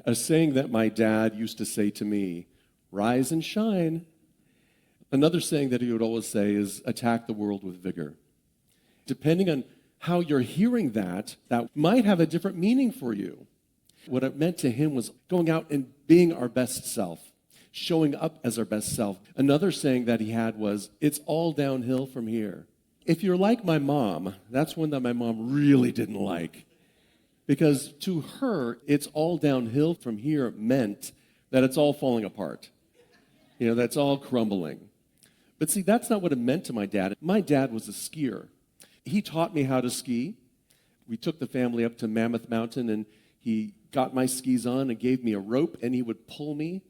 A saying that my dad used to say to me, rise and shine. Another saying that he would always say is, attack the world with vigor. Depending on how you're hearing that might have a different meaning for you. What it meant to him was going out and being our best self, showing up as our best self. Another saying that he had was, it's all downhill from here. If you're like my mom, that's one that my mom really didn't like. Because to her, it's all downhill from here meant that it's all falling apart. That's all crumbling. But see, that's not what it meant to my dad. My dad was a skier. He taught me how to ski. We took the family up to Mammoth Mountain, and he got my skis on and gave me a rope, and he would pull me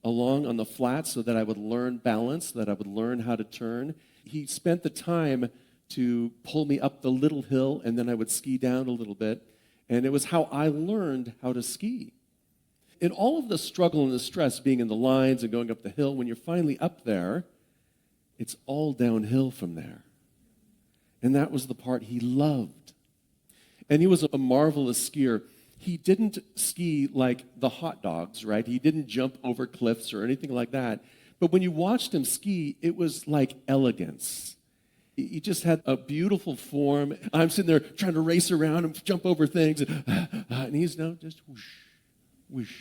along on the flats so that I would learn balance, so that I would learn how to turn. He spent the time to pull me up the little hill, and then I would ski down a little bit. And it was how I learned how to ski. In all of the struggle and the stress, being in the lines and going up the hill, when you're finally up there, it's all downhill from there. And that was the part he loved. And he was a marvelous skier. He didn't ski like the hot dogs, right? He didn't jump over cliffs or anything like that. But when you watched him ski, it was like elegance. He just had a beautiful form. I'm sitting there trying to race around and jump over things. And he's now just whoosh, whoosh,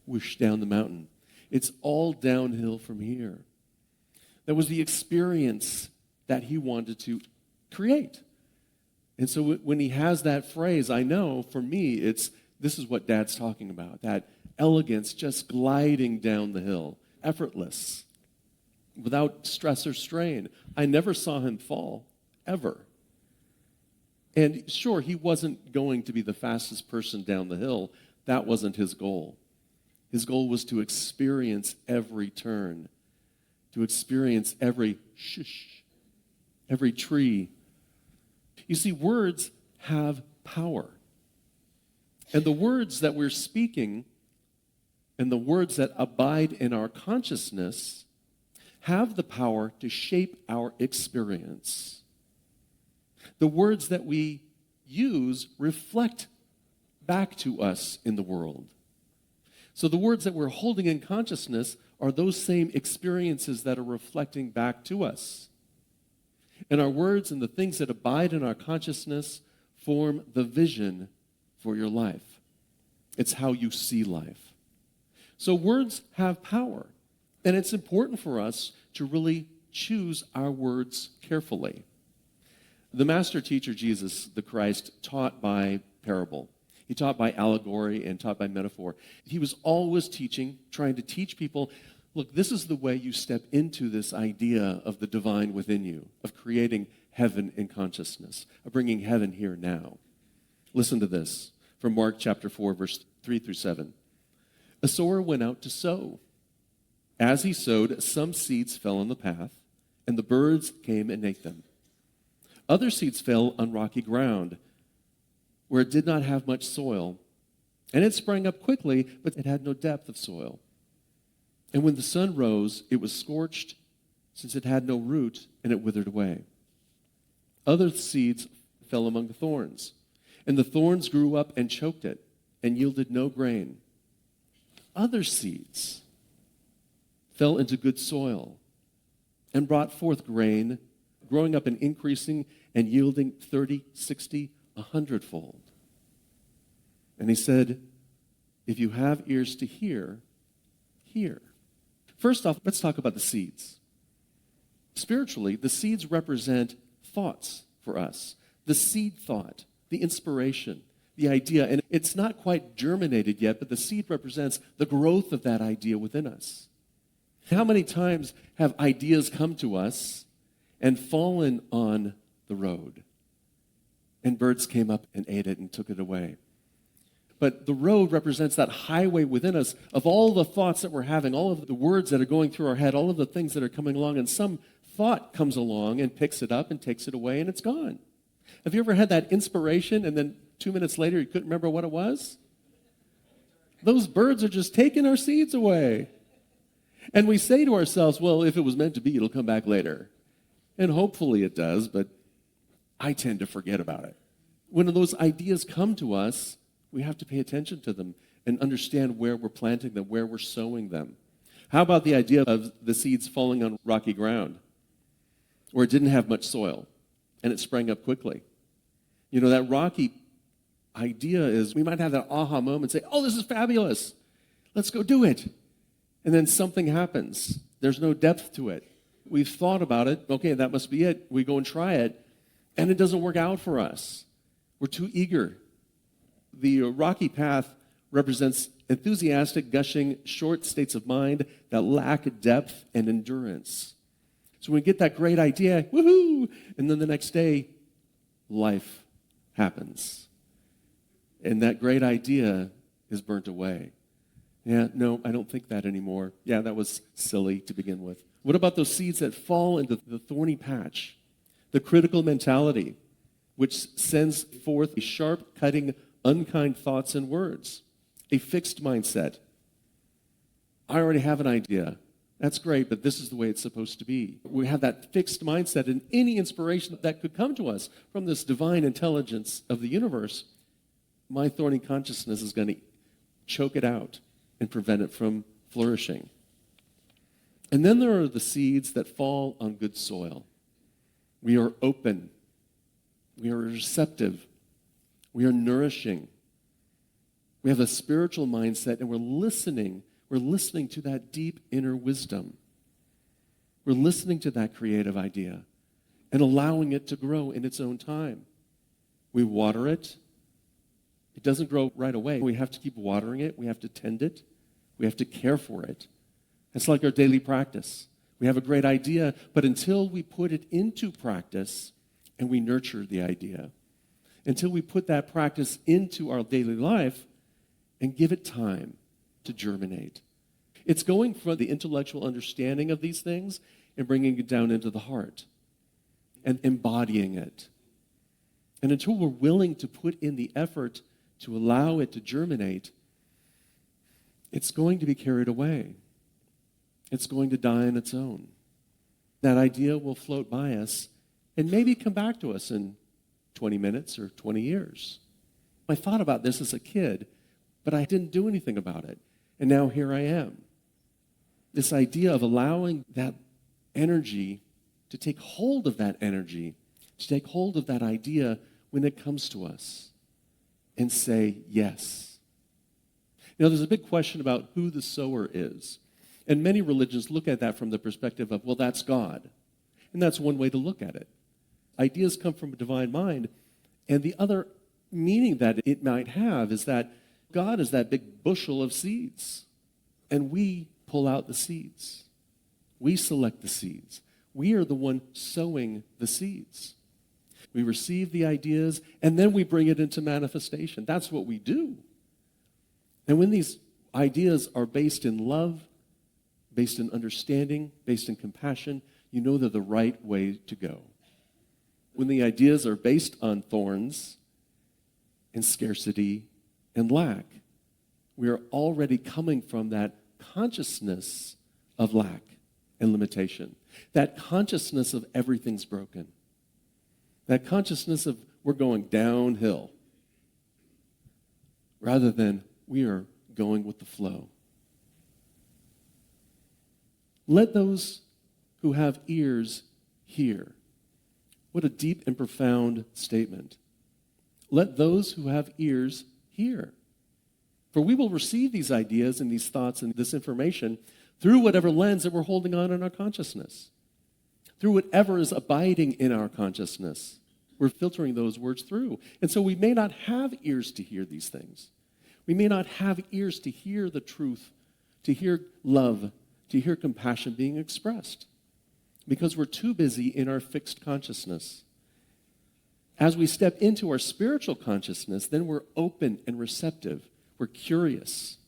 whoosh down the mountain. It's all downhill from here. That was the experience that he wanted to create. And so when he has that phrase, I know for me, this is what Dad's talking about, that elegance just gliding down the hill, effortless, without stress or strain. I never saw him fall, ever. And sure, he wasn't going to be the fastest person down the hill. That wasn't his goal. His goal was to experience every turn, to experience every shush, every tree. You see, words have power. And the words that we're speaking and the words that abide in our consciousness have the power to shape our experience. The words that we use reflect back to us in the world. So the words that we're holding in consciousness are those same experiences that are reflecting back to us. And our words and the things that abide in our consciousness form the vision for your life. It's how you see life. So words have power. And it's important for us to really choose our words carefully. The master teacher, Jesus, the Christ, taught by parable. He taught by allegory and taught by metaphor. He was always teaching, trying to teach people, look, this is the way you step into this idea of the divine within you, of creating heaven in consciousness, of bringing heaven here now. Listen to this from Mark chapter 4, verse 3 through 7. A sower went out to sow. As he sowed, some seeds fell on the path, and the birds came and ate them. Other seeds fell on rocky ground, where it did not have much soil, and it sprang up quickly, but it had no depth of soil. And when the sun rose, it was scorched, since it had no root, and it withered away. Other seeds fell among the thorns, and the thorns grew up and choked it, and yielded no grain. Other seeds fell into good soil and brought forth grain, growing up and increasing and yielding 30, 60, 100-fold. And he said, if you have ears to hear, hear. First off, let's talk about the seeds. Spiritually, the seeds represent thoughts for us. The seed thought, the inspiration, the idea. And it's not quite germinated yet, but the seed represents the growth of that idea within us. How many times have ideas come to us and fallen on the road? And birds came up and ate it and took it away. But the road represents that highway within us of all the thoughts that we're having, all of the words that are going through our head, all of the things that are coming along, and some thought comes along and picks it up and takes it away, and it's gone. Have you ever had that inspiration and then 2 minutes later you couldn't remember what it was? Those birds are just taking our seeds away. And we say to ourselves, well, if it was meant to be, it'll come back later. And hopefully it does, but I tend to forget about it. When those ideas come to us, we have to pay attention to them and understand where we're planting them, where we're sowing them. How about the idea of the seeds falling on rocky ground where it didn't have much soil and it sprang up quickly? You know, that rocky idea is we might have that aha moment, say, oh, this is fabulous. Let's go do it. And then something happens. There's no depth to it. We've thought about it. Okay, that must be it. We go and try it, and it doesn't work out for us. We're too eager. The rocky path represents enthusiastic, gushing, short states of mind that lack depth and endurance. So we get that great idea, woohoo, and then the next day, life happens. And that great idea is burnt away. Yeah, no, I don't think that anymore. Yeah, that was silly to begin with. What about those seeds that fall into the thorny patch? The critical mentality, which sends forth sharp, cutting, unkind thoughts and words. A fixed mindset. I already have an idea. That's great, but this is the way it's supposed to be. We have that fixed mindset, and any inspiration that could come to us from this divine intelligence of the universe, my thorny consciousness is going to choke it out and prevent it from flourishing. And then there are the seeds that fall on good soil. We are open. We are receptive. We are nourishing. We have a spiritual mindset, and we're listening. We're listening to that deep inner wisdom. We're listening to that creative idea and allowing it to grow in its own time. We water it. It doesn't grow right away. We have to keep watering it. We have to tend it. We have to care for it. It's like our daily practice. We have a great idea, but until we put it into practice and we nurture the idea, until we put that practice into our daily life and give it time to germinate. It's going from the intellectual understanding of these things and bringing it down into the heart and embodying it. And until we're willing to put in the effort to allow it to germinate, it's going to be carried away. It's going to die on its own. That idea will float by us and maybe come back to us in 20 minutes or 20 years. I thought about this as a kid, but I didn't do anything about it. And now here I am. This idea of allowing that energy to take hold of that energy, to take hold of that idea when it comes to us and say yes. You know, there's a big question about who the sower is. And many religions look at that from the perspective of, well, that's God. And that's one way to look at it. Ideas come from a divine mind. And the other meaning that it might have is that God is that big bushel of seeds. And we pull out the seeds. We select the seeds. We are the one sowing the seeds. We receive the ideas, and then we bring it into manifestation. That's what we do. And when these ideas are based in love, based in understanding, based in compassion, you know they're the right way to go. When the ideas are based on thorns and scarcity and lack, we are already coming from that consciousness of lack and limitation, that consciousness of everything's broken, that consciousness of we're going downhill, rather than we are going with the flow. Let those who have ears hear. What a deep and profound statement. Let those who have ears hear. For we will receive these ideas and these thoughts and this information through whatever lens that we're holding on in our consciousness. Through whatever is abiding in our consciousness. We're filtering those words through. And so we may not have ears to hear these things. We may not have ears to hear the truth, to hear love, to hear compassion being expressed, because we're too busy in our fixed consciousness. As we step into our spiritual consciousness, then we're open and receptive. We're curious.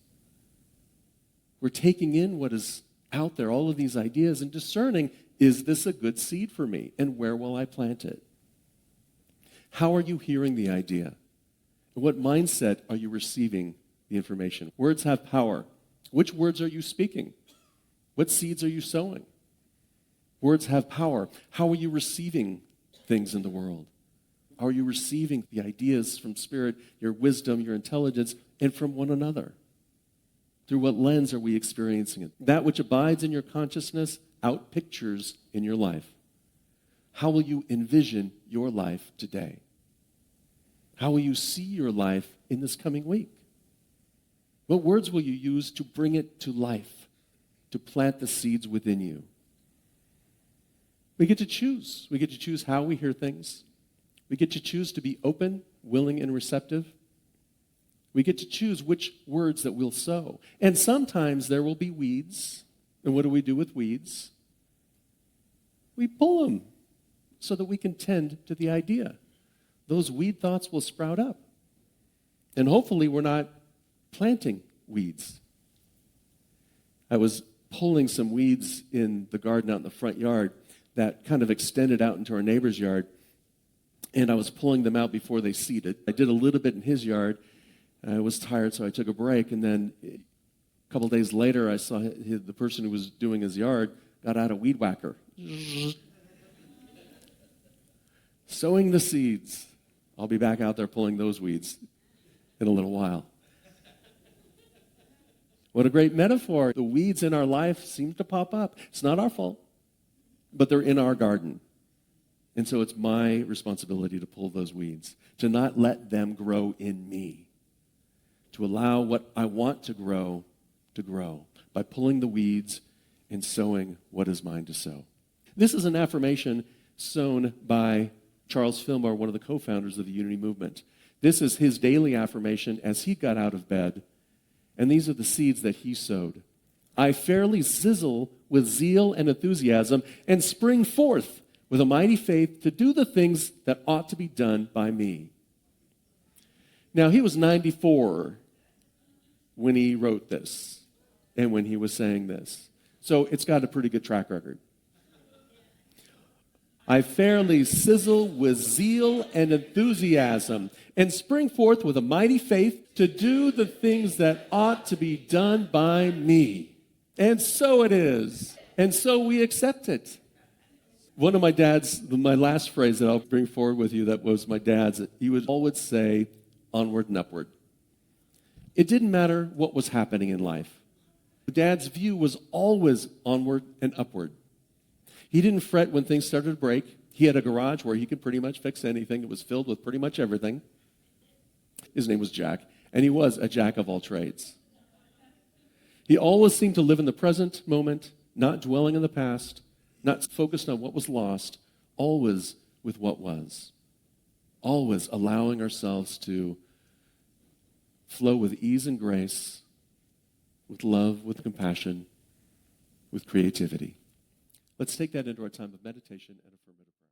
We're taking in what is out there, all of these ideas, and discerning, is this a good seed for me, and where will I plant it? How are you hearing the idea? In what mindset are you receiving the information? Words have power. Which words are you speaking? What seeds are you sowing? Words have power. How are you receiving things in the world? How are you receiving the ideas from Spirit, your wisdom, your intelligence, and from one another? Through what lens are we experiencing it? That which abides in your consciousness outpictures in your life. How will you envision your life today? How will you see your life in this coming week? What words will you use to bring it to life, to plant the seeds within you? We get to choose. We get to choose how we hear things. We get to choose to be open, willing, and receptive. We get to choose which words that we'll sow. And sometimes there will be weeds. And what do we do with weeds? We pull them so that we can tend to the idea. Those weed thoughts will sprout up. And hopefully we're not planting weeds. I was pulling some weeds in the garden out in the front yard that kind of extended out into our neighbor's yard. And I was pulling them out before they seeded. I did a little bit in his yard. I was tired, so I took a break. And then a couple days later, I saw the person who was doing his yard got out a weed whacker. Sowing the seeds. I'll be back out there pulling those weeds in a little while. What a great metaphor. The weeds in our life seem to pop up. It's not our fault, but they're in our garden. And so it's my responsibility to pull those weeds, to not let them grow in me, to allow what I want to grow by pulling the weeds and sowing what is mine to sow. This is an affirmation sown by Charles Fillmore, one of the co-founders of the Unity Movement. This is his daily affirmation as he got out of bed, and these are the seeds that he sowed. I fairly sizzle with zeal and enthusiasm and spring forth with a mighty faith to do the things that ought to be done by me. Now, he was 94 when he wrote this and when he was saying this. So it's got a pretty good track record. I fairly sizzle with zeal and enthusiasm and spring forth with a mighty faith to do the things that ought to be done by me. And so it is. And so we accept it. One of my last phrase that I'll bring forward with you that was my dad's, he would always say, onward and upward. It didn't matter what was happening in life. Dad's view was always onward and upward. He didn't fret when things started to break. He had a garage where he could pretty much fix anything. It was filled with pretty much everything. His name was Jack, and he was a jack of all trades. He always seemed to live in the present moment, not dwelling in the past, not focused on what was lost, always with what was. Always allowing ourselves to flow with ease and grace, with love, with compassion, with creativity. Let's take that into our time of meditation and affirmative prayer.